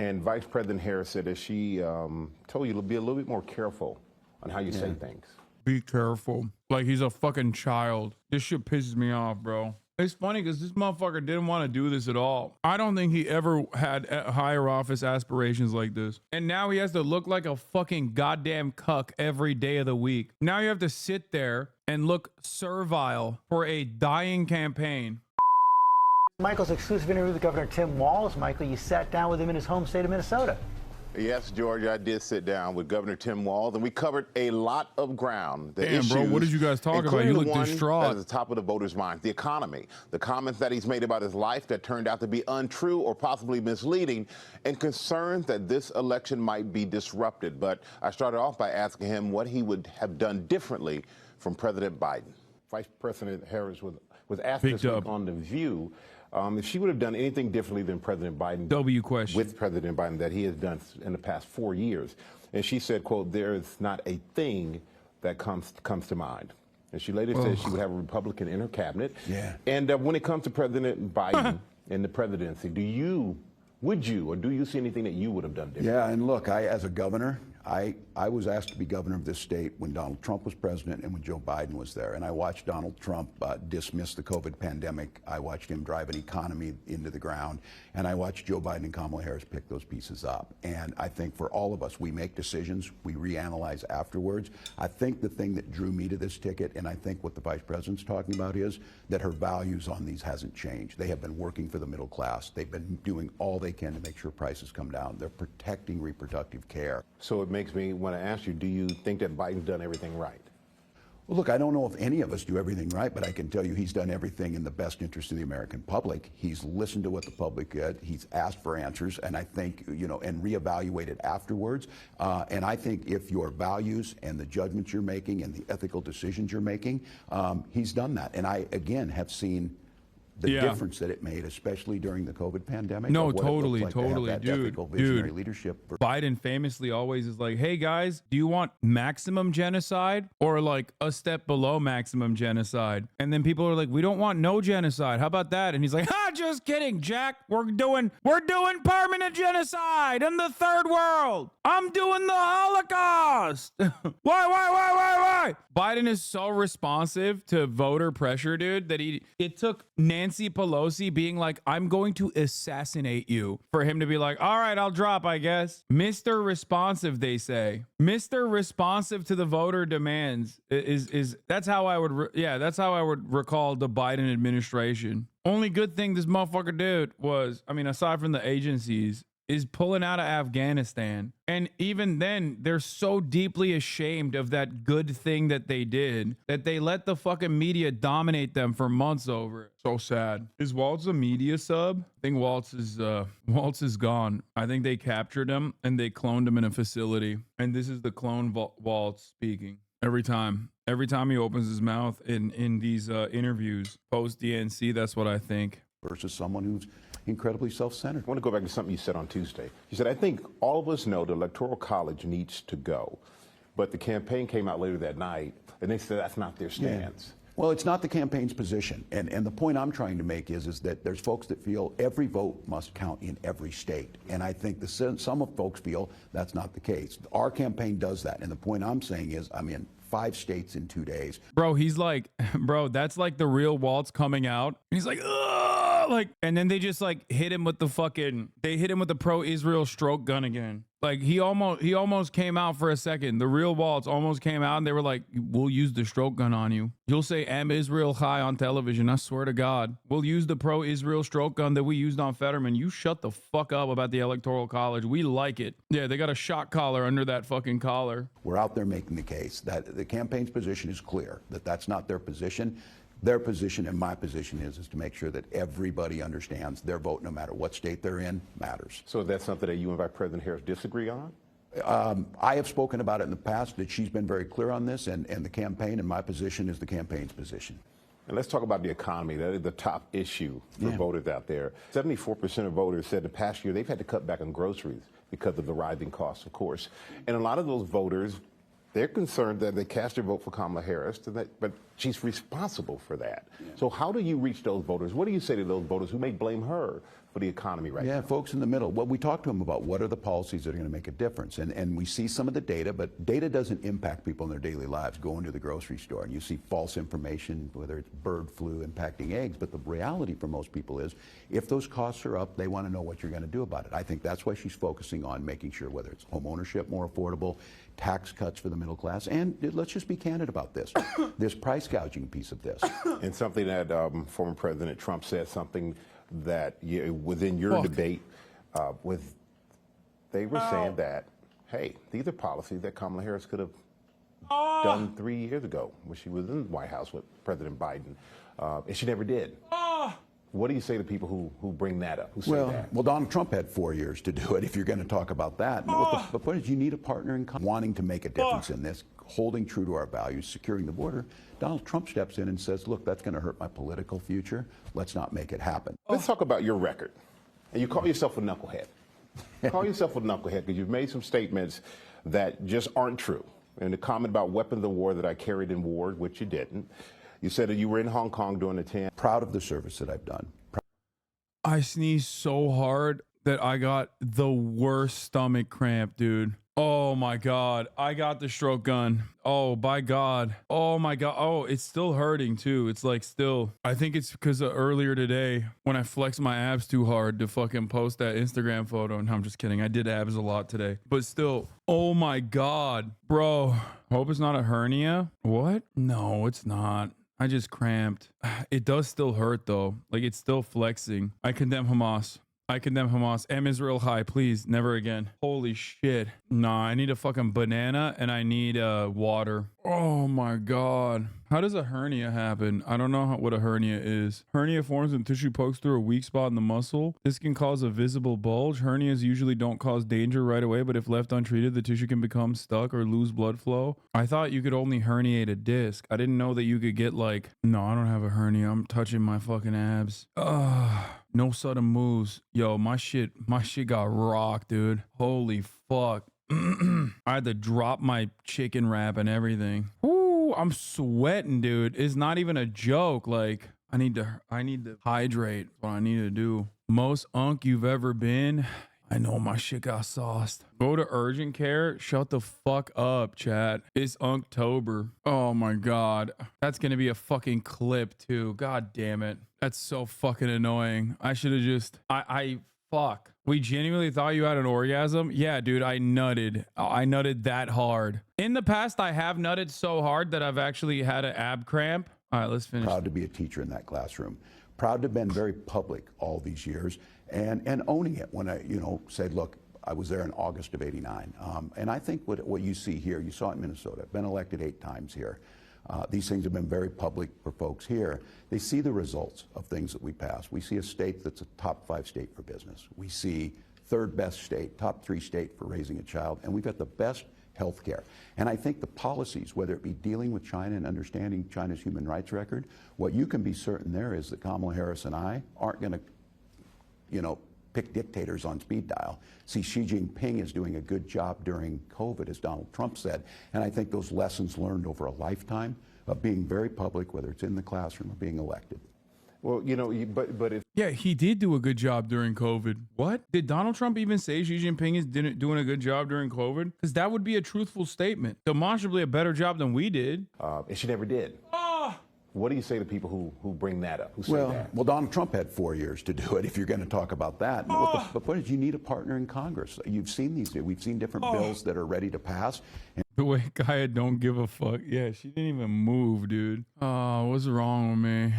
And Vice President Harris said that she told you to be a little bit more careful on how you say things. Be careful. Like he's a fucking child. This shit pisses me off, bro. It's funny because this motherfucker didn't want to do this at all. I don't think he ever had higher office aspirations like this. And now he has to look like a fucking goddamn cuck every day of the week. Now you have to sit there and look servile for a dying campaign. Michael's exclusive interview with Governor Tim Walz. Michael, you sat down with him in his home state of Minnesota. Yes, George, I did sit down with Governor Tim Walz, and we covered a lot of ground. The Damn, issues, bro, what did you guys talk about? You look distraught. At the top of the voters' minds, the economy, the comments that he's made about his life that turned out to be untrue or possibly misleading, and concerns that this election might be disrupted. But I started off by asking him what he would have done differently from President Biden. Vice President Harris was asked this week on The View if she would have done anything differently than President Biden question with President Biden that he has done in the past 4 years. And she said, quote, "There is not a thing that comes to mind." And she later said she would have a Republican in her cabinet. Yeah. And when it comes to President Biden and the presidency, would you or do you see anything that you would have done differently? Yeah, and look, as a governor, I was asked to be governor of this state when Donald Trump was president and when Joe Biden was there. And I watched Donald Trump dismiss the COVID pandemic. I watched him drive an economy into the ground. And I watched Joe Biden and Kamala Harris pick those pieces up. And I think for all of us, we make decisions, we reanalyze afterwards. I think the thing that drew me to this ticket, and I think what the vice president's talking about, is that her values on these hasn't changed. They have been working for the middle class. They've been doing all they can to make sure prices come down. They're protecting reproductive care. So it makes me want to ask you, do you think that Biden's done everything right? Well, look, I don't know if any of us do everything right, but I can tell you he's done everything in the best interest of the American public. He's listened to what the public did. He's asked for answers, and I think, and reevaluated afterwards. And I think if your values and the judgments you're making and the ethical decisions you're making, he's done that. And I, again, have seen the difference that it made, especially during the COVID pandemic. No, totally, dude. Visionary leadership. Biden famously always is like, "Hey guys, do you want maximum genocide or like a step below maximum genocide?" And then people are like, "We don't want no genocide. How about that?" And he's like, "Ha, just kidding, Jack. We're doing permanent genocide in the third world. I'm doing the Holocaust." Why? Biden is so responsive to voter pressure, dude, that it took Nancy Pelosi being like, "I'm going to assassinate you," for him to be like, "All right, I'll drop, I guess." Mr. Responsive, they say. Mr. Responsive to the voter demands is that's how I would that's how I would recall the Biden administration. Only good thing this motherfucker did was, I mean, aside from the agencies, is pulling out of Afghanistan. And even then, they're so deeply ashamed of that good thing that they did that they let the fucking media dominate them for months over it. So sad. Is Waltz a media sub? I think Waltz is gone. I think they captured him and they cloned him in a facility. And this is the clone Waltz speaking. Every time he opens his mouth in these interviews post DNC, that's what I think. Versus someone who's incredibly self-centered. I want to go back to something you said on Tuesday. You said, "I think all of us know the Electoral College needs to go." But the campaign came out later that night, and they said that's not their stance. Yeah. Well, it's not the campaign's position. And the point I'm trying to make is that there's folks that feel every vote must count in every state. And I think some of folks feel that's not the case. Our campaign does that. And the point I'm saying is I'm in 5 states in 2 days. Bro, he's like, bro, that's like the real Waltz coming out. He's like, ugh! Like, and then they just like hit him with the pro-Israel stroke gun again. Like he almost came out for a second. The real Waltz almost came out and they were like, "We'll use the stroke gun on you. You'll say Am Israel Chai on television. I swear to God. We'll use the pro-Israel stroke gun that we used on Fetterman. You shut the fuck up about the Electoral College. We like it." Yeah, they got a shock collar under that fucking collar. We're out there making the case that the campaign's position is clear, that that's not their position. Their position and my position is to make sure that everybody understands their vote, no matter what state they're in, matters. So that's something that you and Vice President Harris disagree on? I have spoken about it in the past, that she's been very clear on this, and the campaign, and my position is the campaign's position. And let's talk about the economy. That is the top issue for voters out there. 74% of voters said the past year they've had to cut back on groceries because of the rising costs, of course. And a lot of those voters, they're concerned that they cast their vote for Kamala Harris, but she's responsible for that. Yeah. So how do you reach those voters? What do you say to those voters who may blame her for the economy right Yeah, now? folks in the middle. Well, we talked to them about what are the policies that are going to make a difference. And we see some of the data, but data doesn't impact people in their daily lives. Go into the grocery store and you see false information, whether it's bird flu impacting eggs. But the reality for most people is if those costs are up, they want to know what you're going to do about it. I think that's why she's focusing on making sure whether it's home ownership more affordable, tax cuts for the middle class, and let's just be candid about this, this price gouging piece of this. And something that former President Trump said, something that within your debate they were saying that, hey, these are policies that Kamala Harris could have done 3 years ago when she was in the White House with President Biden, and she never did. What do you say to people who bring that up, who say that? Well, Donald Trump had 4 years to do it, if you're going to talk about that. But the point is, you need a partner in wanting to make a difference in this, holding true to our values, securing the border. Donald Trump steps in and says, look, that's going to hurt my political future. Let's not make it happen. Let's talk about your record. And you call yourself a knucklehead. Call yourself a knucklehead because you've made some statements that just aren't true. And the comment about weapons of war that I carried in war, which you didn't. You said that you were in Hong Kong during the 10. Proud of the service that I've done. I sneezed so hard that I got the worst stomach cramp, dude. Oh my God. I got the stroke gun. Oh, by God. Oh my God. Oh, it's still hurting too. It's like still, I think it's because earlier today when I flexed my abs too hard to fucking post that Instagram photo. No, I'm just kidding. I did abs a lot today, but still, oh my God, bro. Hope it's not a hernia. What? No, it's not. I just cramped. It does still hurt though. Like it's still flexing. I condemn Hamas. I condemn Hamas. M Israel high, please. Never again. Holy shit. Nah, I need a fucking banana and I need water. Oh my God. How does a hernia happen? I don't know what a hernia is. Hernia forms when tissue pokes through a weak spot in the muscle. This can cause a visible bulge. Hernias usually don't cause danger right away, but if left untreated, the tissue can become stuck or lose blood flow. I thought you could only herniate a disc. I didn't know that you could get like, no, I don't have a hernia. I'm touching my fucking abs. Ugh. No sudden moves. Yo, my shit got rocked, dude. Holy fuck. I had to drop my chicken wrap and everything. Ooh, I'm sweating, dude. It's not even a joke. Like, I need to hydrate. What I need to do. Most unk you've ever been. I know my shit got sauced. Go to urgent care. Shut the fuck up, chat. It's Unktober. Oh my God. That's gonna be a fucking clip too. God damn it. That's so fucking annoying. I should have just, fuck. We genuinely thought you had an orgasm? Yeah, dude, I nutted. I nutted that hard. In the past, I have nutted so hard that I've actually had an ab cramp. All right, let's finish. Proud to be a teacher in that classroom. Proud to have been very public all these years and owning it when I, said, look, I was there in August of '89. And I think what you see here, you saw it in Minnesota. I've been elected 8 times here. These things have been very public for folks here. They see the results of things that we pass. We see a state that's a top 5 state for business. We see 3rd best state, top 3 state for raising a child, and we've got the best health care. And I think the policies, whether it be dealing with China and understanding China's human rights record, what you can be certain there is that Kamala Harris and I aren't going to, pick dictators on speed dial. See, Xi Jinping is doing a good job during COVID, as Donald Trump said. And I think those lessons learned over a lifetime of being very public, whether it's in the classroom or being elected. Well, but it's... Yeah, he did do a good job during COVID. What? Did Donald Trump even say Xi Jinping is doing a good job during COVID? Because that would be a truthful statement. Demonstrably a better job than we did. And she never did. What do you say to people who bring that up, who say that? Well, Donald Trump had 4 years to do it, if you're going to talk about that. But the point is, you need a partner in Congress. You've seen these. We've seen different bills that are ready to pass. And the way Kaya don't give a fuck. Yeah, she didn't even move, dude. Oh, what's wrong with me?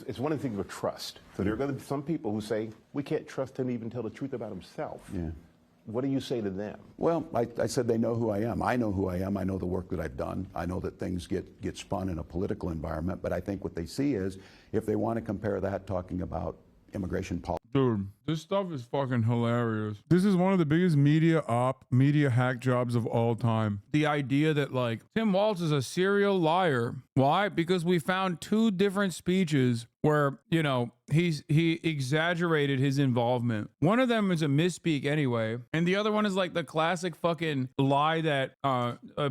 It's one of the things with trust. So there are going to be some people who say, we can't trust him even tell the truth about himself. Yeah. What do you say to them? Well, I said they know who I am. I know who I am. I know the work that I've done. I know that things get spun in a political environment. But I think what they see is, if they want to compare that talking about immigration policy. Dude, this stuff is fucking hilarious. This is one of the biggest media hack jobs of all time. The idea that like Tim Walz is a serial liar. Why? Because we found 2 different speeches where, you know, he exaggerated his involvement. One of them is a misspeak anyway, and the other one is like the classic fucking lie that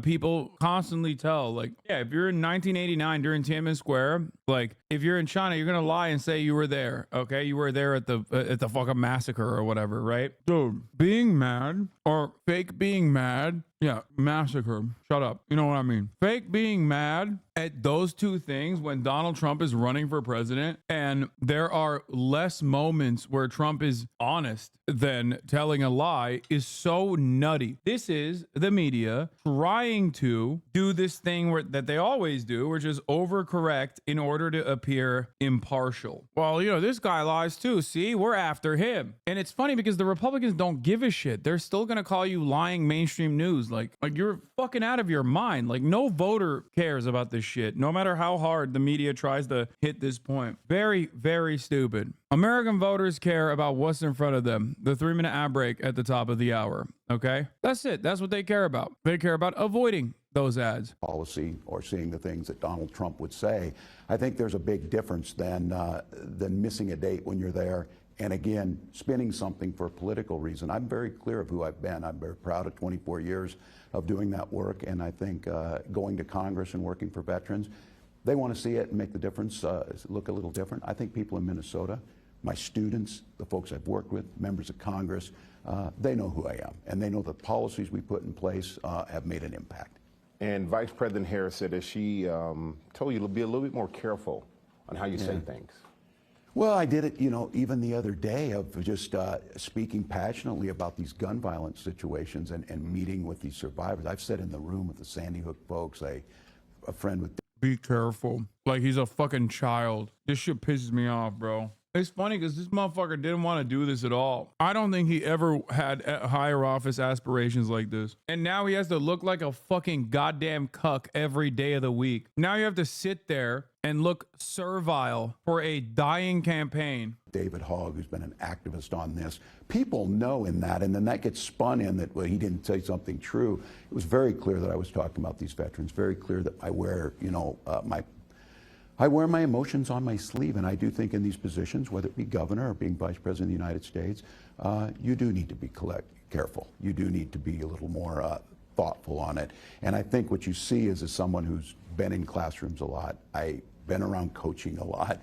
people constantly tell. Like, yeah, if you're in 1989 during Tiananmen Square, like if you're in China, you're gonna lie and say you were there. Okay, you were there at the fucking massacre or whatever, right? Dude, being mad or fake being mad. Yeah, massacre. Shut up. You know what I mean? Fake being mad at those two things when Donald Trump is running for president, and there are less moments where Trump is honest than telling a lie, is so nutty. This is the media trying to do this thing that they always do, which is overcorrect in order to appear impartial. Well, you know, this guy lies too. See, we're after him. And it's funny because the Republicans don't give a shit. They're still going to call you lying mainstream news. Like you're fucking out of your mind. Like no voter cares about this shit, no matter how hard the media tries to hit this point. Very, very stupid. American voters care about what's in front of them. The 3-minute ad break at the top of the hour. Okay? That's it. That's what they care about. They care about avoiding those ads. Policy or seeing the things that Donald Trump would say. I think there's a big difference than missing a date when you're there. And again, spinning something for a political reason. I'm very clear of who I've been. I'm very proud of 24 years of doing that work. And I think going to Congress and working for veterans, they want to see it and make the difference, look a little different. I think people in Minnesota, my students, the folks I've worked with, members of Congress, they know who I am. And they know the policies we put in place have made an impact. And Vice President Harris said that she told you to be a little bit more careful on how you say things. Well, I did it, you know, even the other day of just speaking passionately about these gun violence situations and meeting with these survivors. I've sat in the room with the Sandy Hook folks, a friend with... Be careful. Like he's a fucking child. This shit pisses me off, bro. It's funny because this motherfucker didn't want to do this at all. I don't think he ever had higher office aspirations like this. And now he has to look like a fucking goddamn cuck every day of the week. Now you have to sit there and look servile for a dying campaign. David Hogg, who's been an activist on this, people know in that, and then that gets spun in that, well, he didn't say something true. It was very clear that I was talking about these veterans, very clear that I wear, you know, I wear my emotions on my sleeve, and I do think in these positions, whether it be governor or being vice president of the United States, you do need to be careful. You do need to be a little more thoughtful on it. And I think what you see is as someone who's been in classrooms a lot, I've been around coaching a lot,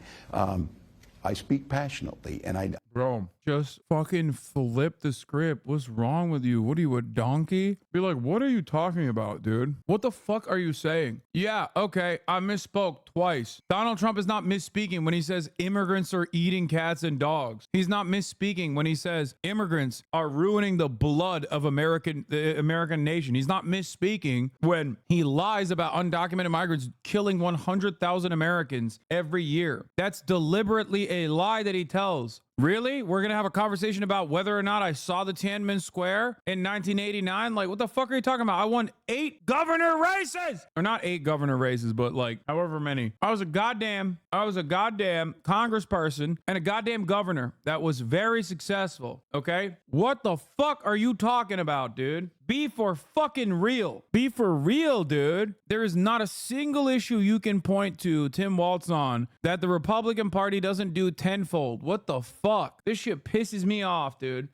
I speak passionately, and I... Bro, just fucking flip the script. What's wrong with you? What are you, a donkey? Be like, what are you talking about, dude? What the fuck are you saying? Yeah, okay, I misspoke twice. Donald Trump is not misspeaking when he says immigrants are eating cats and dogs. He's not misspeaking when he says immigrants are ruining the blood of the American nation. He's not misspeaking when he lies about undocumented migrants killing 100,000 Americans every year. That's deliberately a lie that he tells. Really? We're going to have a conversation about whether or not I saw the Tiananmen Square in 1989? Like, what the fuck are you talking about? I won 8 governor races! Or not 8 governor races, but like however many. I was a goddamn congressperson and a goddamn governor that was very successful, okay? What the fuck are you talking about, dude? Be for fucking real. Be for real, dude. There is not a single issue you can point to Tim Walz on that the Republican Party doesn't do tenfold. What the fuck? This shit pisses me off, dude.